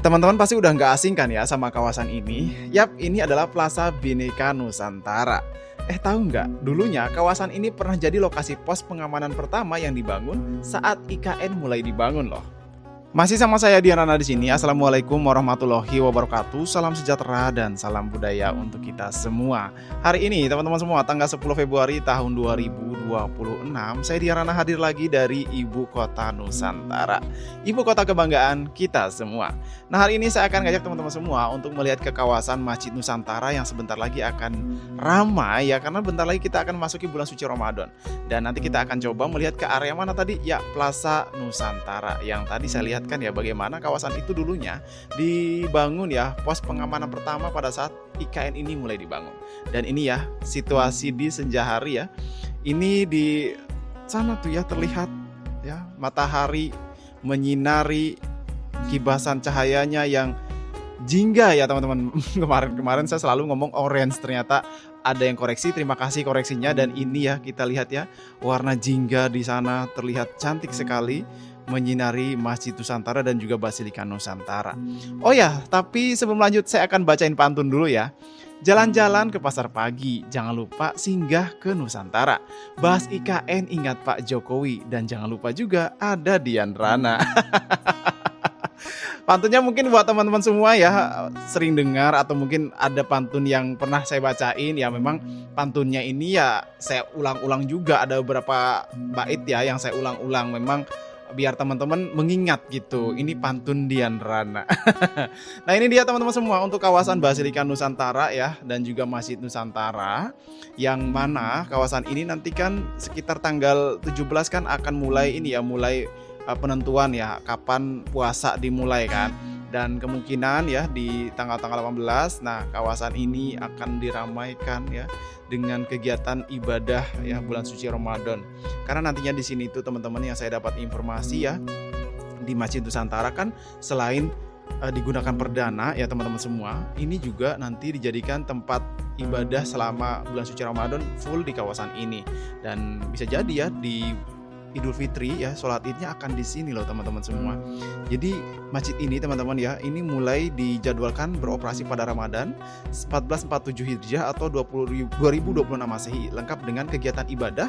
Teman-teman pasti udah nggak asing kan ya sama kawasan ini? Yap, ini adalah Plaza Bhinneka Nusantara. Tahu nggak? Dulunya kawasan ini pernah jadi lokasi pos pengamanan pertama yang dibangun saat IKN mulai dibangun loh. Masih sama saya Dian Rana di sini. Assalamualaikum warahmatullahi wabarakatuh. Salam sejahtera dan salam budaya untuk kita semua. Hari ini teman-teman semua, tanggal 10 Februari tahun 2026, saya Dian Rana hadir lagi dari Ibu Kota Nusantara, Ibu Kota kebanggaan kita semua. Nah, hari ini saya akan ngajak teman-teman semua untuk melihat ke kawasan Masjid Nusantara yang sebentar lagi akan ramai ya, karena bentar lagi kita akan memasuki bulan suci Ramadan. Dan nanti kita akan coba melihat ke area mana tadi? Ya, Plaza Nusantara yang tadi saya lihat kan ya, bagaimana kawasan itu dulunya dibangun ya, pos pengamanan pertama pada saat IKN ini mulai dibangun. Dan ini ya situasi di senja hari ya. Ini di sana tuh ya terlihat ya matahari menyinari, kibasan cahayanya yang jingga ya teman-teman. Kemarin saya selalu ngomong orange, ternyata ada yang koreksi, terima kasih koreksinya. Dan ini ya kita lihat ya, warna jingga di sana terlihat cantik sekali menyinari Masjid Nusantara dan juga Basilika Nusantara. Oh ya, tapi sebelum lanjut saya akan bacain pantun dulu ya. Jalan-jalan ke pasar pagi, jangan lupa singgah ke Nusantara. Bahas IKN ingat Pak Jokowi, dan jangan lupa juga ada Dian Rana. Pantunnya mungkin buat teman-teman semua ya sering dengar, atau mungkin ada pantun yang pernah saya bacain ya. Memang pantunnya ini ya saya ulang-ulang juga, ada beberapa bait ya yang saya ulang-ulang memang biar teman-teman mengingat gitu. Ini pantun Dian Rana. Nah, ini dia teman-teman semua untuk kawasan Basilika Nusantara ya, dan juga Masjid Nusantara, yang mana kawasan ini nanti kan sekitar tanggal 17 kan akan mulai ini ya, mulai penentuan ya kapan puasa dimulai kan. Dan kemungkinan ya di tanggal-tanggal 18, nah kawasan ini akan diramaikan ya dengan kegiatan ibadah ya bulan suci Ramadan. Karena nantinya di sini itu teman-teman yang saya dapat informasi ya, di Masjid Nusantara kan selain digunakan perdana ya teman-teman semua, ini juga nanti dijadikan tempat ibadah selama bulan suci Ramadan full di kawasan ini. Dan bisa jadi ya di Idul Fitri ya, sholat idnya akan di sini loh teman-teman semua. Jadi masjid ini teman-teman ya, ini mulai dijadwalkan beroperasi pada Ramadan 1447 Hijriah atau 2026 Masehi, lengkap dengan kegiatan ibadah,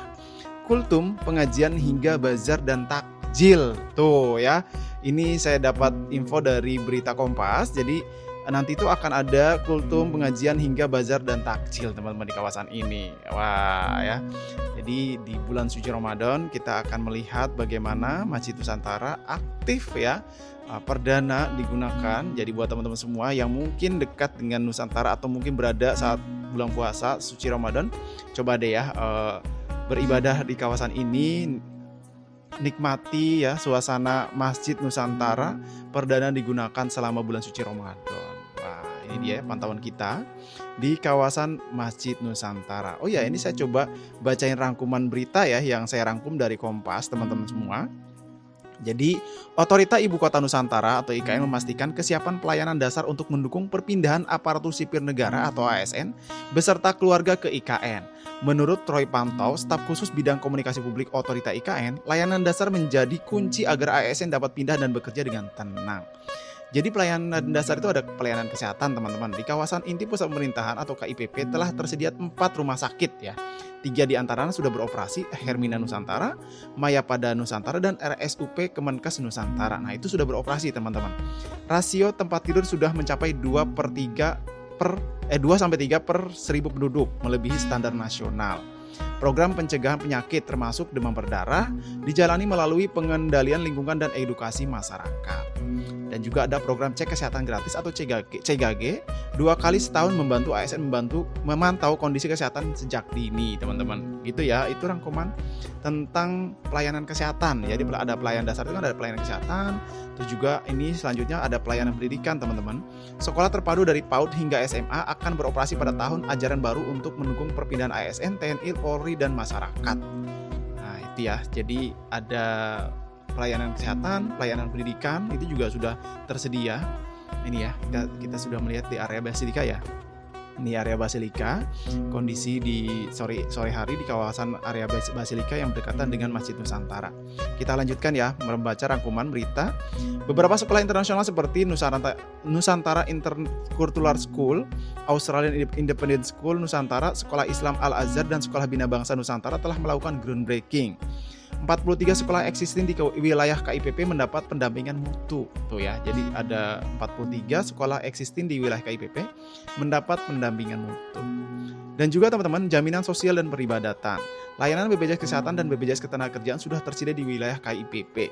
kultum, pengajian hingga bazar dan takjil. Tuh ya, ini saya dapat info dari berita Kompas. Jadi nanti itu akan ada kultum, pengajian hingga bazar dan takjil teman-teman di kawasan ini. Wah ya. Jadi di bulan suci Ramadan kita akan melihat bagaimana Masjid Nusantara aktif ya, perdana digunakan. Jadi buat teman-teman semua yang mungkin dekat dengan Nusantara atau mungkin berada saat bulan puasa suci Ramadan, coba deh ya beribadah di kawasan ini. Nikmati ya suasana Masjid Nusantara perdana digunakan selama bulan suci Ramadan. Wah, ini dia pantauan kita di kawasan Masjid Nusantara. Oh ya, ini saya coba bacain rangkuman berita ya yang saya rangkum dari Kompas teman-teman semua. Jadi, Otorita Ibu Kota Nusantara atau IKN memastikan kesiapan pelayanan dasar untuk mendukung perpindahan aparatur sipil negara atau ASN beserta keluarga ke IKN. Menurut Troy Pantau, staf khusus bidang komunikasi publik Otorita IKN, layanan dasar menjadi kunci agar ASN dapat pindah dan bekerja dengan tenang. Jadi pelayanan dasar itu ada pelayanan kesehatan teman-teman. Di kawasan inti pusat pemerintahan atau KIPP telah tersedia 4 rumah sakit ya. 3 di antaranya sudah beroperasi, Hermina Nusantara, Mayapada Nusantara, dan RSUP Kemenkes Nusantara. Nah, itu sudah beroperasi teman-teman. Rasio tempat tidur sudah mencapai 2/3 per 1000 penduduk, melebihi standar nasional. Program pencegahan penyakit termasuk demam berdarah dijalani melalui pengendalian lingkungan dan edukasi masyarakat. Dan juga ada program cek kesehatan gratis atau CGG 2 kali setahun membantu ASN memantau kondisi kesehatan sejak dini teman-teman. Gitu ya, itu rangkuman tentang pelayanan kesehatan. Jadi ada pelayanan dasar itu kan ada pelayanan kesehatan. Terus juga ini selanjutnya ada pelayanan pendidikan teman-teman. Sekolah terpadu dari PAUD hingga SMA akan beroperasi pada tahun ajaran baru untuk mendukung perpindahan ASN, TNI, Polri, dan masyarakat. Nah itu ya, jadi ada pelayanan kesehatan, pelayanan pendidikan itu juga sudah tersedia. Ini ya, kita sudah melihat di area Basilika ya. Ini area Basilika, kondisi di sore hari di kawasan area Basilika yang berdekatan dengan Masjid Nusantara. Kita lanjutkan ya, membaca rangkuman berita. Beberapa sekolah internasional seperti Nusantara Intercultural School, Australian Independent School Nusantara, Sekolah Islam Al-Azhar, dan Sekolah Bina Bangsa Nusantara telah melakukan groundbreaking. 43 sekolah existing di wilayah KIPP mendapat pendampingan mutu. Tuh ya, jadi ada 43 sekolah existing di wilayah KIPP mendapat pendampingan mutu. Dan juga teman-teman, jaminan sosial dan peribadatan. Layanan BPJS Kesehatan dan BPJS Ketenagakerjaan sudah tersedia di wilayah KIPP.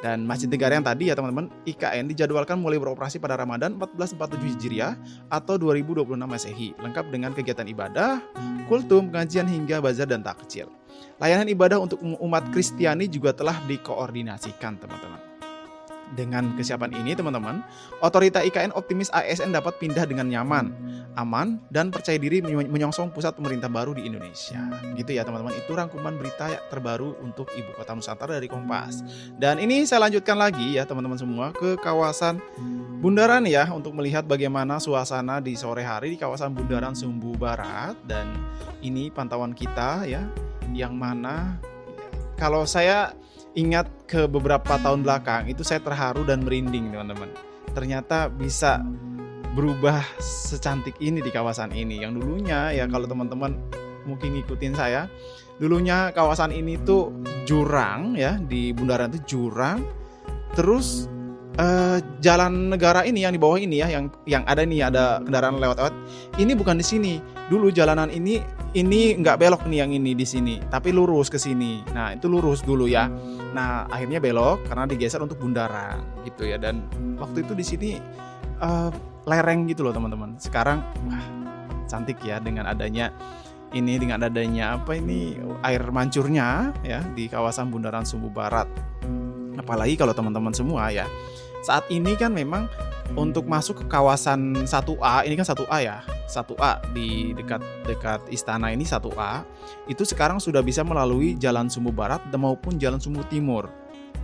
Dan Masjid Negara yang tadi ya teman-teman, IKN dijadwalkan mulai beroperasi pada Ramadan 1447 Hijriah atau 2026 Masehi, lengkap dengan kegiatan ibadah, kultum, pengajian hingga bazar dan takjil. Layanan ibadah untuk umat Kristiani juga telah dikoordinasikan teman-teman. Dengan kesiapan ini teman-teman, otorita IKN optimis ASN dapat pindah dengan nyaman, aman, dan percaya diri menyongsong pusat pemerintah baru di Indonesia. Gitu ya teman-teman, itu rangkuman berita terbaru untuk Ibu Kota Nusantara dari Kompas. Dan ini saya lanjutkan lagi ya teman-teman semua ke kawasan Bundaran ya, untuk melihat bagaimana suasana di sore hari di kawasan Bundaran Sumbu Barat. Dan ini pantauan kita ya, yang mana kalau saya ingat ke beberapa tahun belakang itu saya terharu dan merinding teman-teman. Ternyata bisa berubah secantik ini di kawasan ini. Yang dulunya ya, kalau teman-teman mungkin ngikutin saya, dulunya kawasan ini tuh jurang ya, di Bundaran itu jurang. Terus jalan negara ini yang di bawah ini ya, yang ada nih, ada kendaraan lewat-lewat. Ini bukan di sini. Dulu jalanan ini nggak belok nih yang ini di sini, tapi lurus ke sini. Nah, itu lurus dulu ya. Nah, akhirnya belok karena digeser untuk bundaran gitu ya. Dan waktu itu di sini lereng gitu loh teman-teman. Sekarang wah, cantik ya dengan adanya air mancurnya ya di kawasan Bundaran Sumbu Barat. Apalagi kalau teman-teman semua ya, saat ini kan memang untuk masuk ke kawasan 1A, ini kan 1A ya, 1A di dekat istana ini 1A, itu sekarang sudah bisa melalui Jalan Sumbu Barat maupun Jalan Sumbu Timur.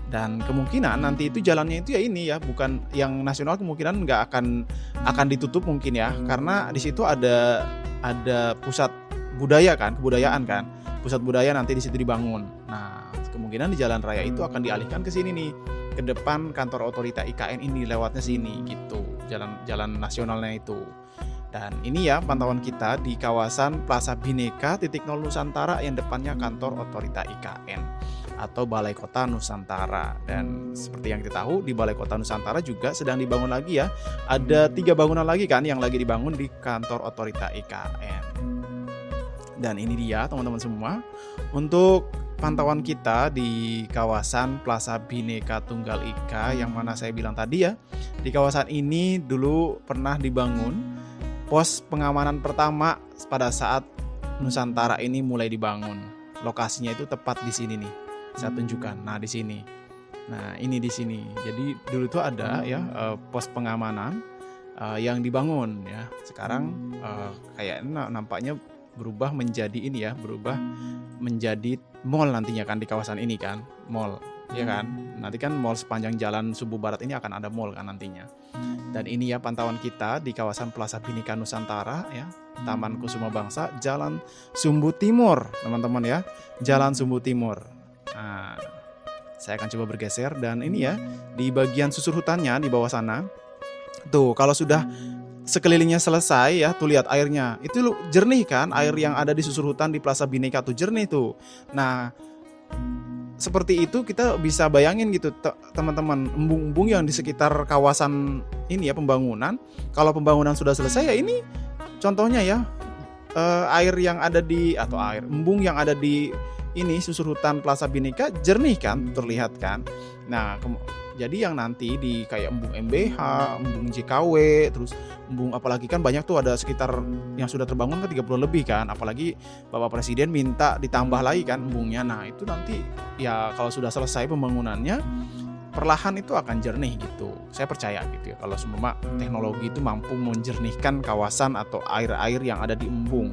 Dan kemungkinan nanti itu jalannya itu ya ini ya, bukan yang nasional, kemungkinan nggak akan ditutup mungkin ya, karena di situ ada pusat budaya kan, kebudayaan kan, pusat budaya nanti di situ dibangun. Nah, kemungkinan di jalan raya itu akan dialihkan ke sini nih, ke depan kantor otorita IKN ini, lewatnya sini gitu, jalan nasionalnya itu. Dan ini ya pantauan kita di kawasan Plaza Bhinneka 0 Nusantara yang depannya kantor otorita IKN atau Balai Kota Nusantara. Dan seperti yang kita tahu, di Balai Kota Nusantara juga sedang dibangun lagi ya, ada 3 bangunan lagi kan yang lagi dibangun di kantor otorita IKN. Dan ini dia teman-teman semua untuk pantauan kita di kawasan Plaza Bhinneka Tunggal Ika, yang mana saya bilang tadi ya, di kawasan ini dulu pernah dibangun pos pengamanan pertama pada saat Nusantara ini mulai dibangun. Lokasinya itu tepat di sini nih, saya tunjukkan. Nah, di sini. Nah, ini di sini. Jadi dulu tuh ada ya pos pengamanan yang dibangun ya. Sekarang kayaknya nampaknya berubah menjadi ini ya, berubah menjadi mall nantinya kan di kawasan ini kan, mall ya kan. Nanti kan mall sepanjang Jalan Sumbu Barat ini akan ada mall kan nantinya. Dan ini ya pantauan kita di kawasan Plaza Bhinneka Nusantara ya, Taman Kusuma Bangsa, Jalan Sumbu Timur teman-teman ya, Jalan Sumbu Timur. Nah, saya akan coba bergeser dan ini ya di bagian susur hutannya di bawah sana. Tuh kalau sudah sekelilingnya selesai ya, tuh lihat airnya. Itu jernih kan, air yang ada di susur hutan di Plaza Bhinneka tuh jernih tuh. Nah, seperti itu kita bisa bayangin gitu teman-teman, embung-embung yang di sekitar kawasan ini ya pembangunan. Kalau pembangunan sudah selesai ya ini contohnya ya, air yang ada di, atau embung yang ada di ini susur hutan Plaza Bhinneka jernih kan, terlihat kan. Nah, jadi yang nanti di kayak embung MBH, embung JKW, terus embung apalagi kan banyak tuh, ada sekitar yang sudah terbangun kan 30 lebih kan. Apalagi Bapak Presiden minta ditambah lagi kan embungnya. Nah, itu nanti ya kalau sudah selesai pembangunannya, perlahan itu akan jernih gitu. Saya percaya gitu ya, kalau semua teknologi itu mampu menjernihkan kawasan atau air-air yang ada di embung.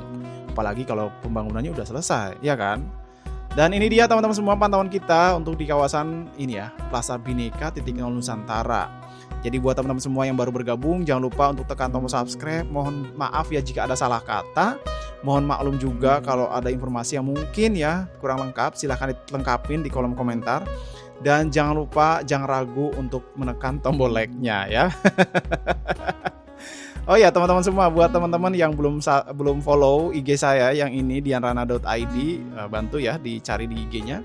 Apalagi kalau pembangunannya udah selesai, ya kan? Dan ini dia teman-teman semua pantauan kita untuk di kawasan ini ya, Plaza Bhinneka titik nol Nusantara. Jadi buat teman-teman semua yang baru bergabung, jangan lupa untuk tekan tombol subscribe. Mohon maaf ya jika ada salah kata. Mohon maklum juga kalau ada informasi yang mungkin ya kurang lengkap, silahkan dilengkapin di kolom komentar. Dan jangan lupa, jangan ragu untuk menekan tombol like-nya ya. Oh ya teman-teman semua, buat teman-teman yang belum follow IG saya yang ini dianrana.id, bantu ya dicari di IG-nya,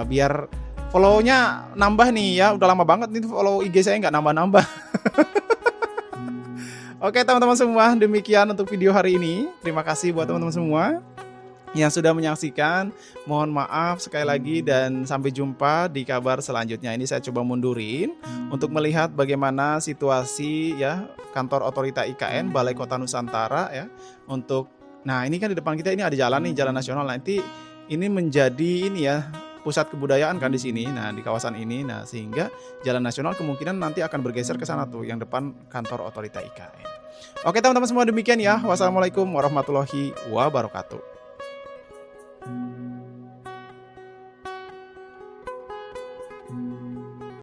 biar follow-nya nambah nih ya. Udah lama banget nih follow IG saya nggak nambah-nambah. Oke teman-teman semua, demikian untuk video hari ini. Terima kasih buat teman-teman semua yang sudah menyaksikan. Mohon maaf sekali lagi dan sampai jumpa di kabar selanjutnya. Ini saya coba mundurin untuk melihat bagaimana situasi ya kantor otorita IKN Balai Kota Nusantara ya. Nah ini kan di depan kita ini ada jalan nih, jalan nasional. Nanti ini menjadi ini ya pusat kebudayaan kan di sini. Nah di kawasan ini, nah sehingga jalan nasional kemungkinan nanti akan bergeser ke sana tuh yang depan kantor otorita IKN. Oke teman-teman semua, demikian ya. Wassalamualaikum warahmatullahi wabarakatuh.